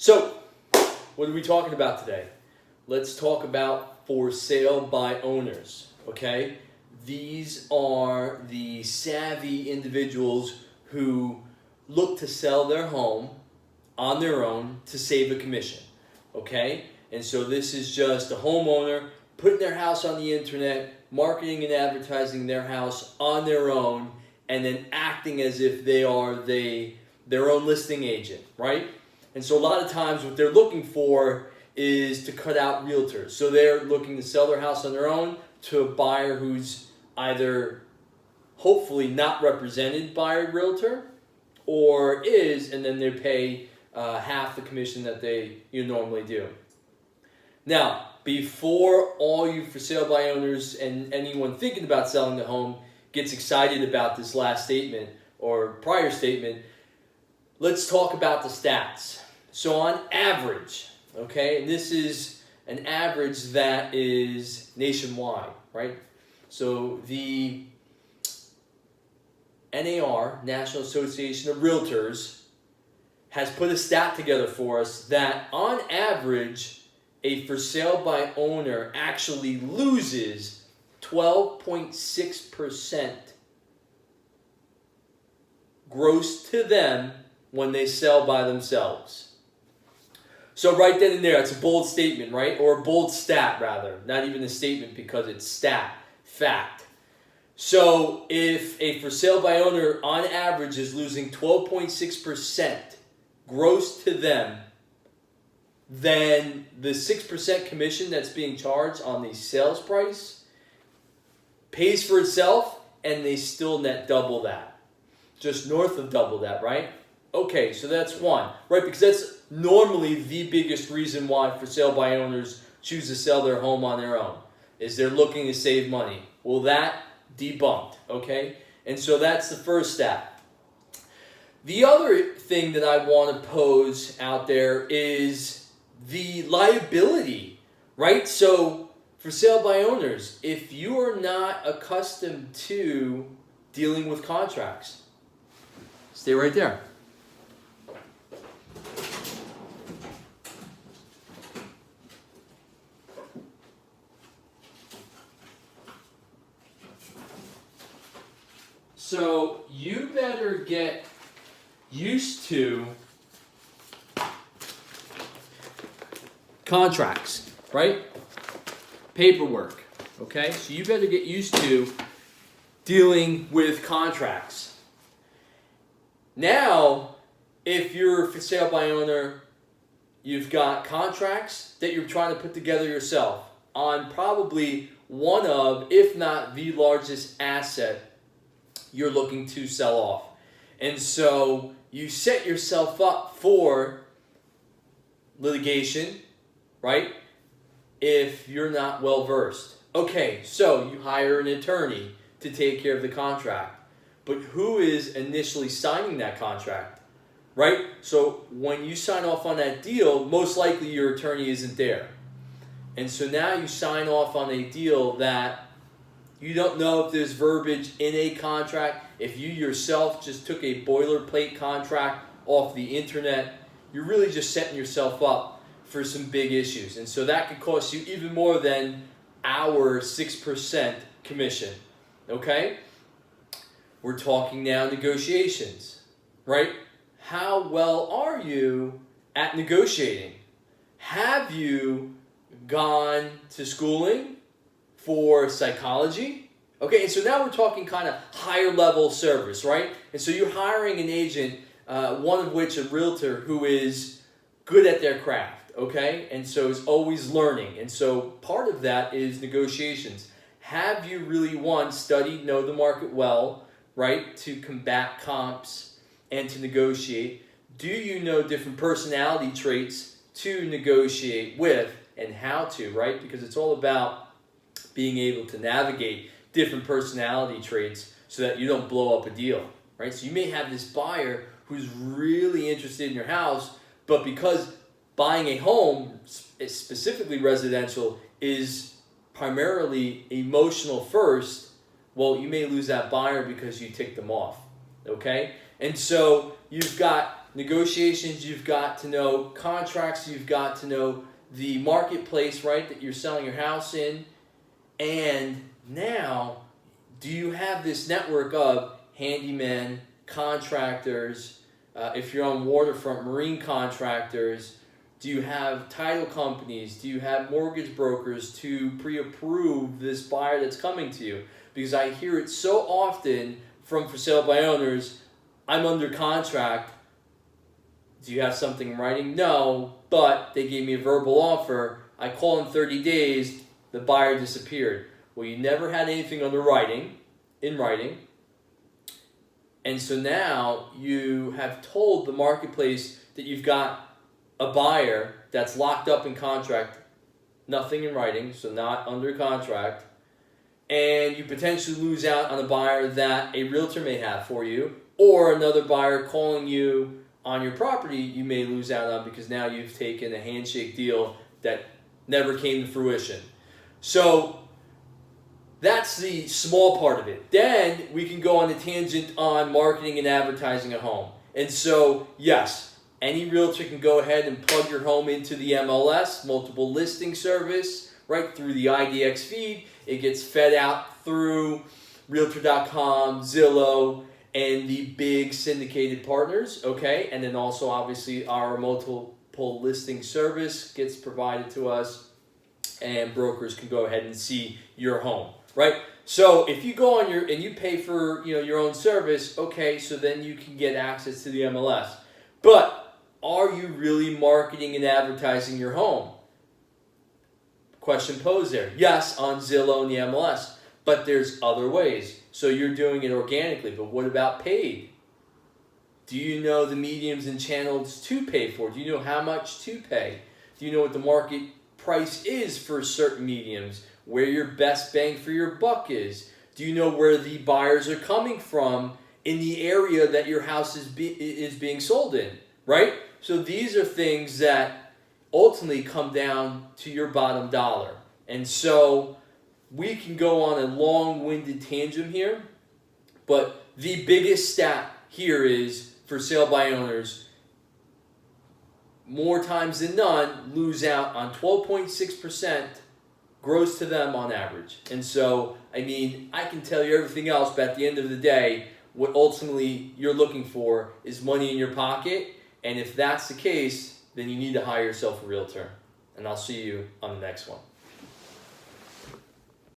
So, what are we talking about today? Let's talk about for sale by owners, okay? These are the savvy individuals who look to sell their home on their own to save a commission, okay? And so this is just a homeowner putting their house on the internet, marketing and advertising their house on their own, and then acting as if they are their own listing agent, right? And so a lot of times what they're looking for is to cut out realtors. So they're looking to sell their house on their own to a buyer who's either hopefully not represented by a realtor or is, and then they pay half the commission that you normally do. Now, before all you for sale by owners and anyone thinking about selling the home gets excited about this last statement or prior statement, let's talk about the stats. So on average, okay, and this is an average that is nationwide, right? So the NAR, National Association of Realtors, has put a stat together for us that on average, a for sale by owner actually loses 12.6% gross to them when they sell by themselves. So right then and there, it's a bold statement, right? Or a bold stat, rather. Not even a statement because it's stat, fact. So if a for sale by owner on average is losing 12.6% gross to them, then the 6% commission that's being charged on the sales price pays for itself, and they still net double that. Just north of double that, right? Okay, so that's one, right? Because that's normally the biggest reason why for sale by owners choose to sell their home on their own, is they're looking to save money. Well, that debunked, okay? And so that's the first stat. The other thing that I want to pose out there is the liability, right? So for sale by owners, if you are not accustomed to dealing with contracts, stay right there. So you better get used to contracts, right? Paperwork, okay? So you better get used to dealing with contracts. Now, if you're a for sale by owner, you've got contracts that you're trying to put together yourself on probably one of, if not the largest asset you're looking to sell off. And so you set yourself up for litigation, right? If you're not well versed. Okay, so you hire an attorney to take care of the contract. But who is initially signing that contract, right? So when you sign off on that deal, most likely your attorney isn't there. And so now you sign off on a deal that you don't know if there's verbiage in a contract. If you yourself just took a boilerplate contract off the internet, you're really just setting yourself up for some big issues. And so that could cost you even more than our 6% commission, okay? We're talking now negotiations, right? How well are you at negotiating? Have you gone to schooling for psychology? Okay, and so now we're talking kind of higher level service, right? And so you're hiring an agent, one of which a realtor who is good at their craft, okay? And so is always learning. And so part of that is negotiations. Have you really, one, studied, know the market well, right, to combat comps and to negotiate? Do you know different personality traits to negotiate with and how to, right? Because it's all about being able to navigate different personality traits so that you don't blow up a deal, right? So you may have this buyer who's really interested in your house, but because buying a home, specifically residential, is primarily emotional first, well, you may lose that buyer because you ticked them off, okay? And so you've got negotiations you've got to know, contracts you've got to know, the marketplace, right, that you're selling your house in. And now, do you have this network of handymen, contractors, if you're on waterfront, marine contractors? Do you have title companies? Do you have mortgage brokers to pre-approve this buyer that's coming to you? Because I hear it so often from for sale by owners, I'm under contract. Do you have something in writing? No, but they gave me a verbal offer. I call in 30 days, the buyer disappeared. Well, you never had anything in writing. And so now you have told the marketplace that you've got a buyer that's locked up in contract, nothing in writing, so not under contract, and you potentially lose out on a buyer that a realtor may have for you, or another buyer calling you on your property you may lose out on because now you've taken a handshake deal that never came to fruition. So that's the small part of it. Then we can go on a tangent on marketing and advertising a home. And so, yes, any realtor can go ahead and plug your home into the MLS, multiple listing service, right through the IDX feed. It gets fed out through Realtor.com, Zillow, and the big syndicated partners, okay? And then also, obviously, our multiple listing service gets provided to us, and brokers can go ahead and see your home, right? So if you go on and you pay for your own service, okay, so then you can get access to the MLS. But are you really marketing and advertising your home? Question posed there. Yes, on Zillow and the MLS, but there's other ways. So you're doing it organically, but what about paid? Do you know the mediums and channels to pay for? Do you know how much to pay? Do you know what the market price is for certain mediums? Where your best bang for your buck is? Do you know where the buyers are coming from in the area that your house is being sold in, right? So these are things that ultimately come down to your bottom dollar. And so we can go on a long-winded tangent here, but the biggest stat here is for sale by owners, more times than none, lose out on 12.6% gross to them on average. And so, I mean, I can tell you everything else, but at the end of the day, what ultimately you're looking for is money in your pocket. And if that's the case, then you need to hire yourself a realtor. And I'll see you on the next one.